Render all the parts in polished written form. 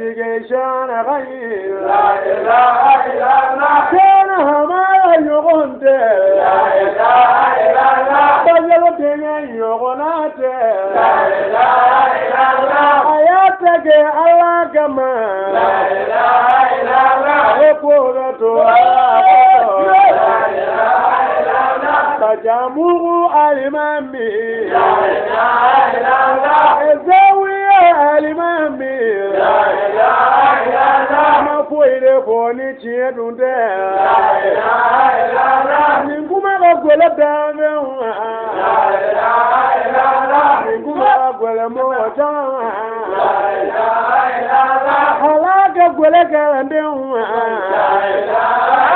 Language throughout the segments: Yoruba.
investigation غير لا إله إلا الله كان هما يغنت لا إله إلا الله بجلتين يغنات لا إله إلا الله حياتك الله كما لا إله إلا الله وقوته تجمع الإمام لا إله إلا الله زاوية الإمام لا إله إلا الله ما فويل فوني تشيدون لا إله إلا الله نكما أقول دامه لا إله إلا الله نكما أقول موتا لا إله إلا الله حلاك أقول كلامه لا إله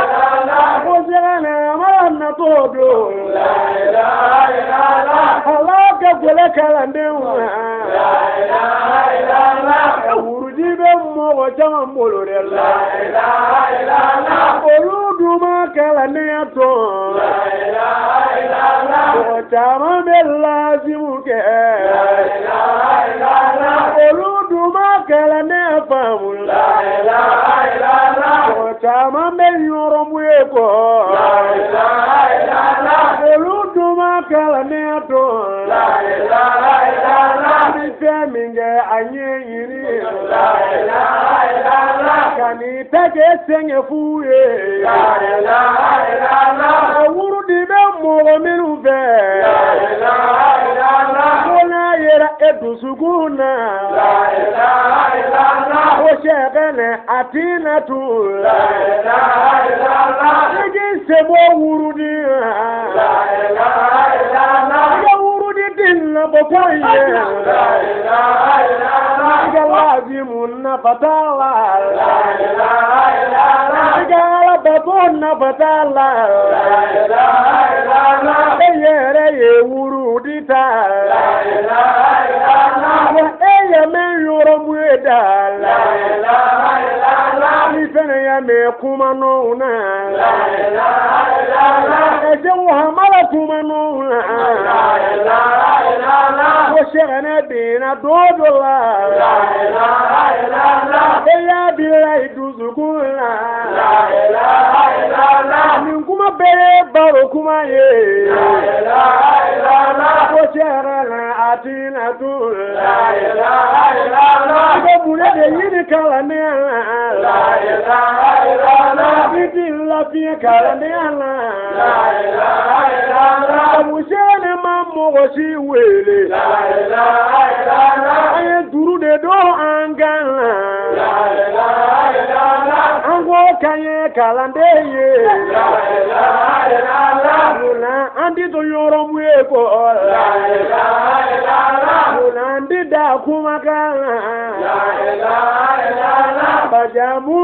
إلا الله وزغنا مرنا طودو لا إله إلا الله حلاك أقول كلامه لا إله إلا الله ورجي بموتا مولود لا إله إلا الله oluduma kalaneto لا إله إلا الله otama belazimuke لا إله إلا الله oluduma kalanefamu لا إله إلا الله otama meyoromweko لا إله إلا الله oluduma kalaneto لا إله إلا الله bifeminge anyeyiri لا إله إلا الله kani tege sengefuye لا إله إلا الله awurudi be mogo minu fe لا إله إلا الله kona yera edusuguna لا إله إلا الله o shegene atinatu لا إله إلا الله igi sebo wurudi لا إله إلا الله igi wurudi dinna bokoye لا إله إلا الله igi lazimunna fatala لا إله إلا الله igi alababonna fatala لا إله إلا الله eyere ye wurudi ta لا إله إلا الله eye men yoro mweda لا إله إلا الله ifene ya me kuma nuna لا إله إلا الله eje muhammad kuma nuna لا إله إلا الله o shegene dina dodola لا إله إلا الله eya bila iduzugula لا إله إلا الله min kuma bere baro kuma ye لا إله إلا الله o shegene atina dul لا إله إلا الله ko bule de yini kala ne لا إله إلا الله biti la fi kala ne لا إله إلا الله amushene mammo si wele لا إله إلا الله aye duru de do angala لا إله إلا الله ango kanye kalande ye لا إله إلا الله luna andi to yoro mweko لا إله إلا الله luna andi da kuma kala لا إله إلا الله bajamu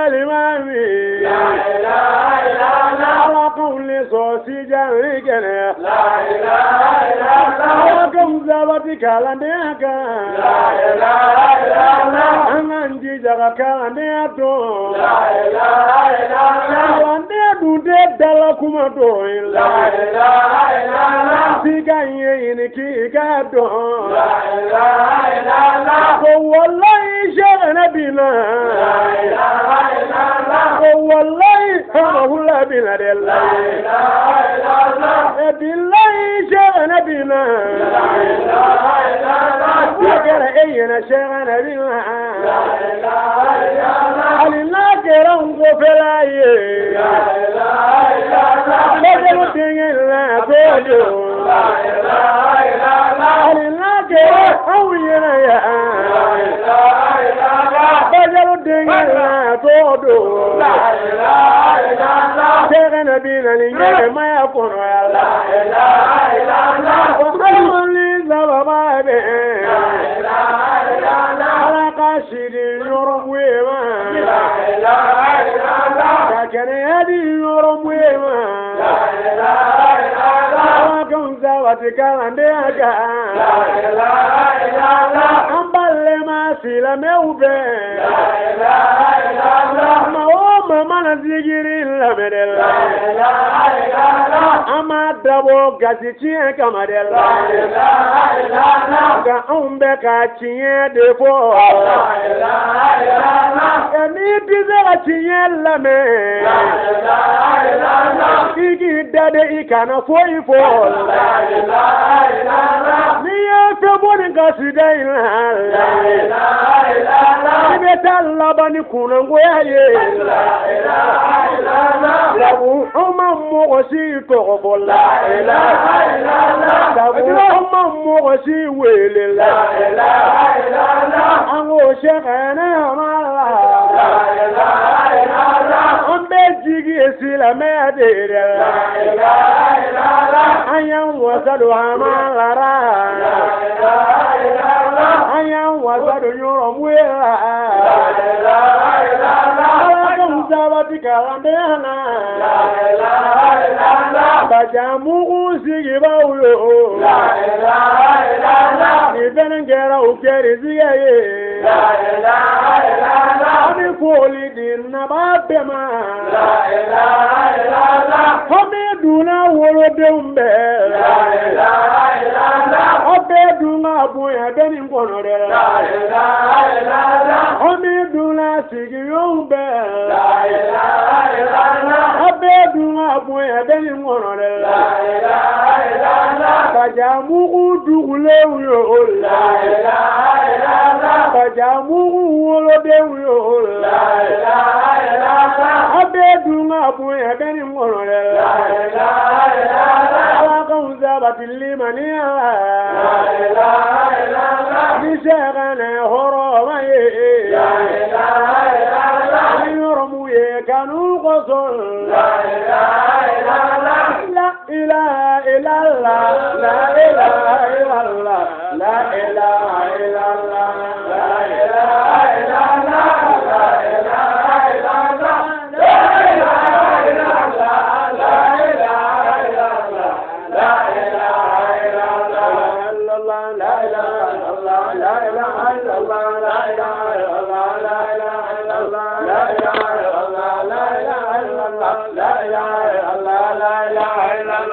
alimami لا إله إلا الله ala qawli sosi jarigene لا إله إلا الله ala kamzabati kalande aka لا إله إلا الله anganji jaga kalande ato لا إله إلا الله kalande dunde dala kuma do لا إله إلا الله siga yini ki gado لا إله إلا الله ko wallahi shana bina لا إله إلا الله ko wallahi hawla bina لا della إله إلا الله billahi shana bina لا إله إلا الله kera eyena shana bina لا إله إلا الله alina kera ngo felaye لا إله إلا الله bajelu tingela todo لا إله إلا الله alina kera awiyena ya لا إله إلا الله bajelu tingela todo لا إله إلا الله shana bina ni nyere maya kono ya لا إله إلا الله وقالوا زبابا به لا إله إلا الله على قاشد يرمويما لا إله إلا الله لكن يدي يرمويما لا إله إلا الله وكم زواتك عندك لا إله إلا الله أمبل ما سلم يوبي لا إله إلا الله ما هو mana zikiri lamɛnɛ la. La ilaha illallah. An ma dabɔ gasi tiɲɛ kama dɛ la. La ilaha illallah. Nka anw bɛ ka tiɲɛ de fɔ. La ilaha illallah. N'i tɛ se ka tiɲɛ lamɛn. La ilaha illallah. I k'i da de i kana foyi fɔ. La ilaha illallah. N'i ye fɛn bɔ nin gasida in la. La ilaha illallah. I bɛ taa laban ni kunnangoya ye. La ilaha illallah. Sabu an ma mɔgɔ si tɔgɔ fɔ la. La ilaha illallah. Sabu an ma mɔgɔ si wele la. La ilaha illallah. An k'o sɛgɛnɛ ma la. La ilaha illallah. An bɛ jigi silamɛya de la. La ilaha illallah. An y'an wasa don an ma lara. La ilaha illallah. An y'an wasa don yɔrɔmuye la. La ilaha illallah. Ala ka sabati kalandenya na. La ilaha illallah. Bajamugu sigibaw yo. La ilaha illallah. Ni fɛnɛ kɛra u kɛrisigɛ ye. La ilaha illallah. An bɛ foli di naba bɛɛ ma. La ilaha illallah. An bɛ dunna wolodenw bɛɛ la. La ilaha illallah. An bɛ dun ka bonya bɛ nin kɔnɔ dɛ la. La ilaha illallah. An bɛ dunna sigiɲɔgɔnw bɛɛ la. La ilaha illallah. An bɛ dun ka bonya bɛ nin kɔnɔ dɛ la. La ilaha illallah. Bajamugu dugulenw yo la. La ilaha illallah. Bajamugu wolodenw yo la. La ilaha illallah. An bɛ dun ka bonya bɛ nin kɔnɔ dɛ la. La ilaha illallah. Ala ka sabatili maniya. La ilaha illallah. Ni sɛgɛnɛ hɔrɔma ye. La ilaha illallah. Ni yɔrɔmu ye kanu kosɔn. La ilaha illallah. La ilaha illallah. La ilaha illallah. La ilaha illallah. La ilaha illallah. La ilaha illallah. La ilaha illallah. La ilaha illallah. La ilaha illallah. La ilaha illallah. La ilaha illallah. La ilaha illallah. La ilaha illallah. La ilaha illallah. La ilaha illallah. La ilaha illallah. La ilaha illallah.